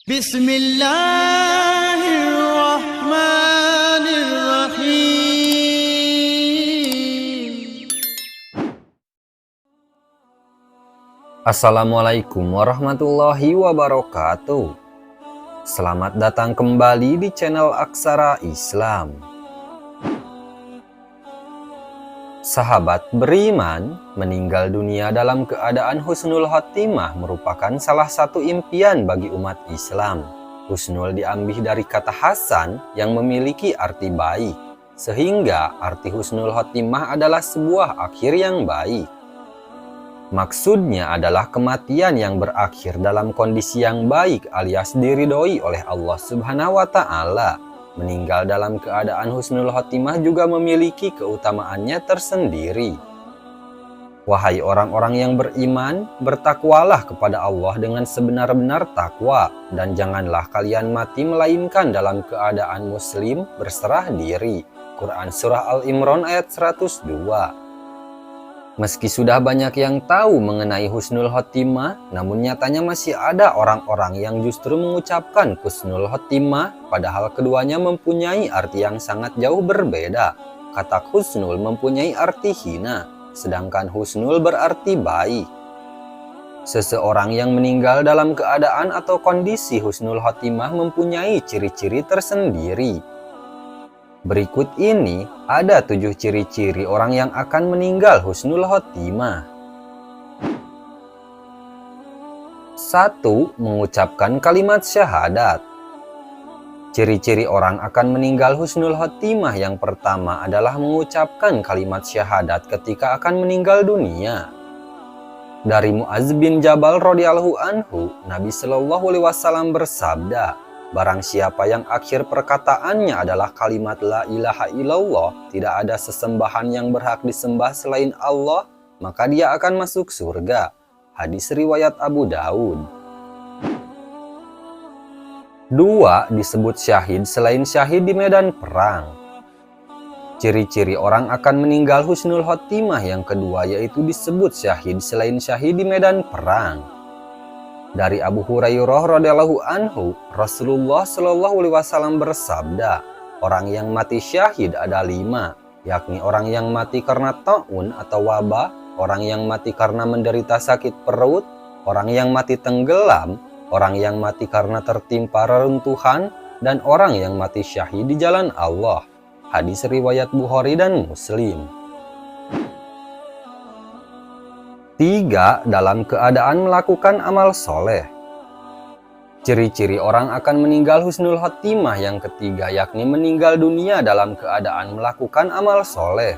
Bismillahirrahmanirrahim. Assalamualaikum warahmatullahi wabarakatuh. Selamat datang kembali di channel Aksara Islam. Sahabat beriman, meninggal dunia dalam keadaan husnul khotimah merupakan salah satu impian bagi umat Islam. Husnul diambil dari kata hasan yang memiliki arti baik, sehingga arti husnul khotimah adalah sebuah akhir yang baik. Maksudnya adalah kematian yang berakhir dalam kondisi yang baik alias diridhoi oleh Allah Subhanahu wa Ta'ala. Meninggal dalam keadaan husnul khotimah juga memiliki keutamaannya tersendiri. Wahai orang-orang yang beriman, bertakwalah kepada Allah dengan sebenar-benar takwa, dan janganlah kalian mati melainkan dalam keadaan muslim berserah diri. Quran Surah Al-Imran ayat 102. Meski sudah banyak yang tahu mengenai husnul khotimah, namun nyatanya masih ada orang-orang yang justru mengucapkan husnul khotimah, padahal keduanya mempunyai arti yang sangat jauh berbeda. Kata husnul mempunyai arti hina, sedangkan husnul berarti baik. Seseorang yang meninggal dalam keadaan atau kondisi husnul khotimah mempunyai ciri-ciri tersendiri. Berikut ini ada 7 ciri-ciri orang yang akan meninggal husnul khotimah. 1. Mengucapkan kalimat syahadat. Ciri-ciri orang akan meninggal husnul khotimah yang pertama adalah mengucapkan kalimat syahadat ketika akan meninggal dunia. Dari Mu'adz bin Jabal radhiyallahu anhu, Nabi Shallallahu alaihi wasallam bersabda, barang siapa yang akhir perkataannya adalah kalimat la ilaha illallah, tidak ada sesembahan yang berhak disembah selain Allah, maka dia akan masuk surga. Hadis riwayat Abu Daud. 2. Disebut syahid selain syahid di medan perang. Ciri-ciri orang akan meninggal husnul khotimah yang kedua yaitu disebut syahid selain syahid di medan perang. Dari Abu Hurairah radhiyallahu anhu, Rasulullah Shallallahu alaihi wasallam bersabda, orang yang mati syahid ada 5, yakni orang yang mati karena taun atau wabah, orang yang mati karena menderita sakit perut, orang yang mati tenggelam, orang yang mati karena tertimpa reruntuhan, dan orang yang mati syahid di jalan Allah. Hadis riwayat Bukhari dan Muslim. 3. Dalam keadaan melakukan amal soleh. Ciri-ciri orang akan meninggal husnul khotimah yang ketiga yakni meninggal dunia dalam keadaan melakukan amal soleh.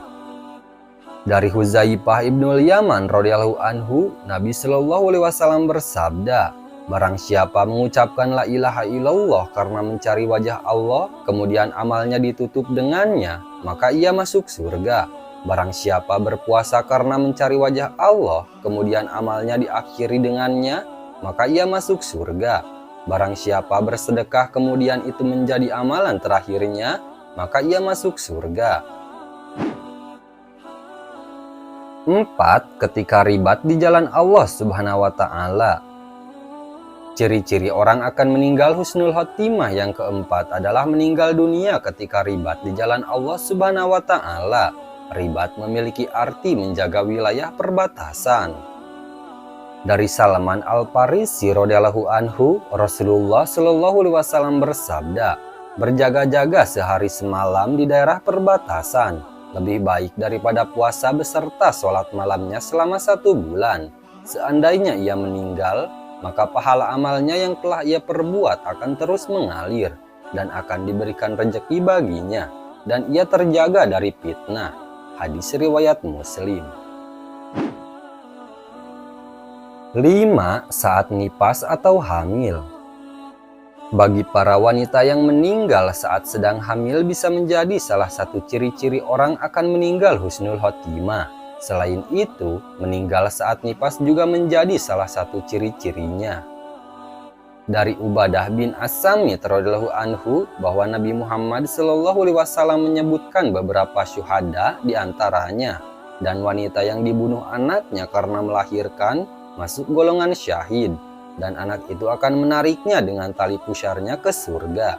Dari Huzaifah ibnul Yaman radhiyallahu anhu, Nabi Shallallahu alaihi wasallam bersabda, barang siapa mengucapkan la ilaha illallah karena mencari wajah Allah, kemudian amalnya ditutup dengannya, maka ia masuk surga. Barang siapa berpuasa karena mencari wajah Allah, kemudian amalnya diakhiri dengannya, maka ia masuk surga. Barang siapa bersedekah kemudian itu menjadi amalan terakhirnya, maka ia masuk surga. 4. Ketika ribat di jalan Allah Subhanahu wa Ta'ala. Ciri-ciri orang akan meninggal husnul khotimah yang keempat adalah meninggal dunia ketika ribat di jalan Allah Subhanahu wa Ta'ala. Ribat memiliki arti menjaga wilayah perbatasan. Dari Salman Al-Farisi radhiyallahu anhu, Rasulullah Shallallahu alaihi wasallam bersabda, berjaga-jaga sehari semalam di daerah perbatasan lebih baik daripada puasa beserta sholat malamnya selama 1 bulan. Seandainya ia meninggal, maka pahala amalnya yang telah ia perbuat akan terus mengalir dan akan diberikan rezeki baginya, dan ia terjaga dari fitnah. Hadis riwayat Muslim. 5. Saat nifas atau hamil. Bagi para wanita yang meninggal saat sedang hamil bisa menjadi salah satu ciri-ciri orang akan meninggal husnul khotimah. Selain itu, meninggal saat nifas juga menjadi salah satu ciri-cirinya. Dari Ubadah bin As-Samit radhiyallahu anhu bahwa Nabi Muhammad Shallallahu alaihi wasallam menyebutkan beberapa syuhada di antaranya, dan wanita yang dibunuh anaknya karena melahirkan masuk golongan syahid. dan anak itu akan menariknya dengan tali pusarnya ke surga.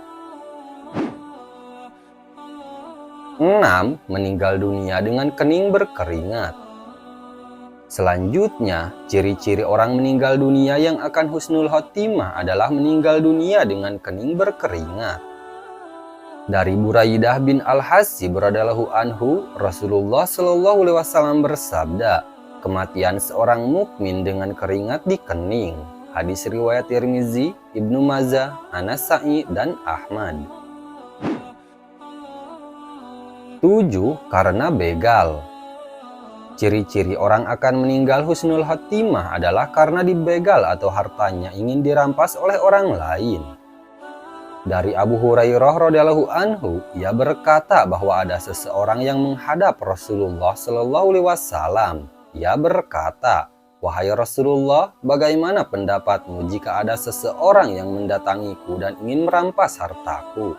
6. Meninggal dunia dengan kening berkeringat. Selanjutnya, ciri-ciri orang meninggal dunia yang akan husnul khotimah adalah meninggal dunia dengan kening berkeringat. Dari Buraidah bin Al-Hasib radhiyallahu anhu, Rasulullah Shallallahu alaihi wasallam bersabda, kematian seorang mukmin dengan keringat di kening. Hadis riwayat Tirmizi, Ibnu Majah, An-Nasa'i, dan Ahmad. 7. Karena begal. Ciri-ciri orang akan meninggal husnul khotimah adalah karena dibegal atau hartanya ingin dirampas oleh orang lain. Dari Abu Hurairah radhiyallahu anhu, ia berkata bahwa ada seseorang yang menghadap Rasulullah Shallallahu alaihi wasallam. Ia berkata, "Wahai Rasulullah, bagaimana pendapatmu jika ada seseorang yang mendatangiku dan ingin merampas hartaku?"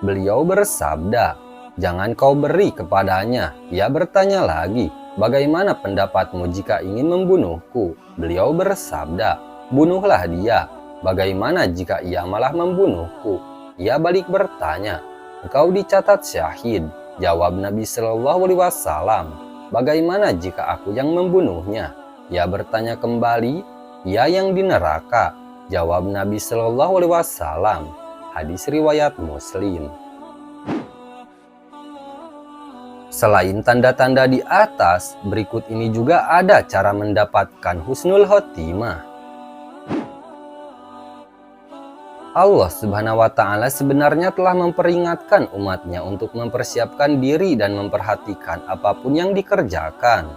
Beliau bersabda, "Jangan kau beri kepadanya." Ia bertanya lagi, "Bagaimana pendapatmu jika ingin membunuhku?" Beliau bersabda, "Bunuhlah dia. Bagaimana jika ia malah membunuhku?" Ia balik bertanya, "Engkau dicatat syahid." Jawab Nabi Shallallahu alaihi wasallam, "Bagaimana jika aku yang membunuhnya?" Ia bertanya kembali, "Ia yang di neraka." Jawab Nabi Shallallahu alaihi wasallam. Hadis riwayat Muslim. Selain tanda-tanda di atas, berikut ini juga ada cara mendapatkan husnul khotimah. Allah Subhanahu wa Ta'ala sebenarnya telah memperingatkan umatnya untuk mempersiapkan diri dan memperhatikan apapun yang dikerjakan.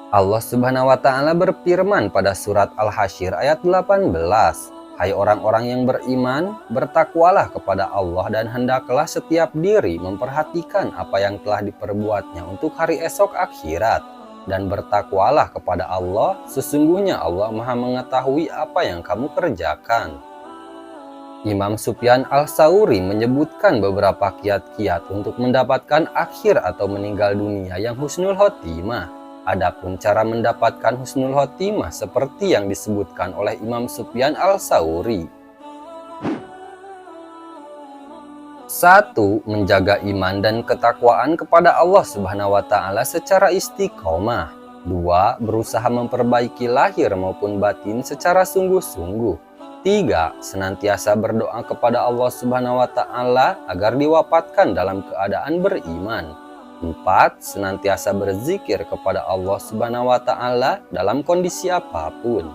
Allah Subhanahu wa Ta'ala berfirman pada surat Al-Hasyr ayat 18, "Hai orang-orang yang beriman, bertakwalah kepada Allah dan hendaklah setiap diri memperhatikan apa yang telah diperbuatnya untuk hari esok akhirat. Dan bertakwalah kepada Allah, sesungguhnya Allah Maha mengetahui apa yang kamu kerjakan." Imam Sufyan Al-Tsauri menyebutkan beberapa kiat-kiat untuk mendapatkan akhir atau meninggal dunia yang husnul khotimah. Adapun cara mendapatkan husnul khotimah seperti yang disebutkan oleh Imam Sufyan Al-Tsauri. 1. Menjaga iman dan ketakwaan kepada Allah Subhanahu wa Ta'ala secara istiqomah. 2. Berusaha memperbaiki lahir maupun batin secara sungguh-sungguh. 3. Senantiasa berdoa kepada Allah Subhanahu wa Ta'ala agar diwafatkan dalam keadaan beriman. 4. Senantiasa berzikir kepada Allah Subhanahu wa Ta'ala dalam kondisi apapun.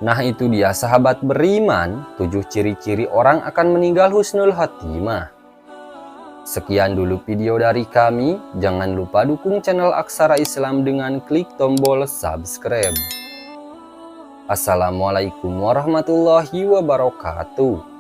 Nah, itu dia sahabat beriman, 7 ciri-ciri orang akan meninggal husnul khotimah. Sekian dulu video dari kami. Jangan lupa dukung channel Aksara Islam dengan klik tombol subscribe. Assalamualaikum warahmatullahi wabarakatuh.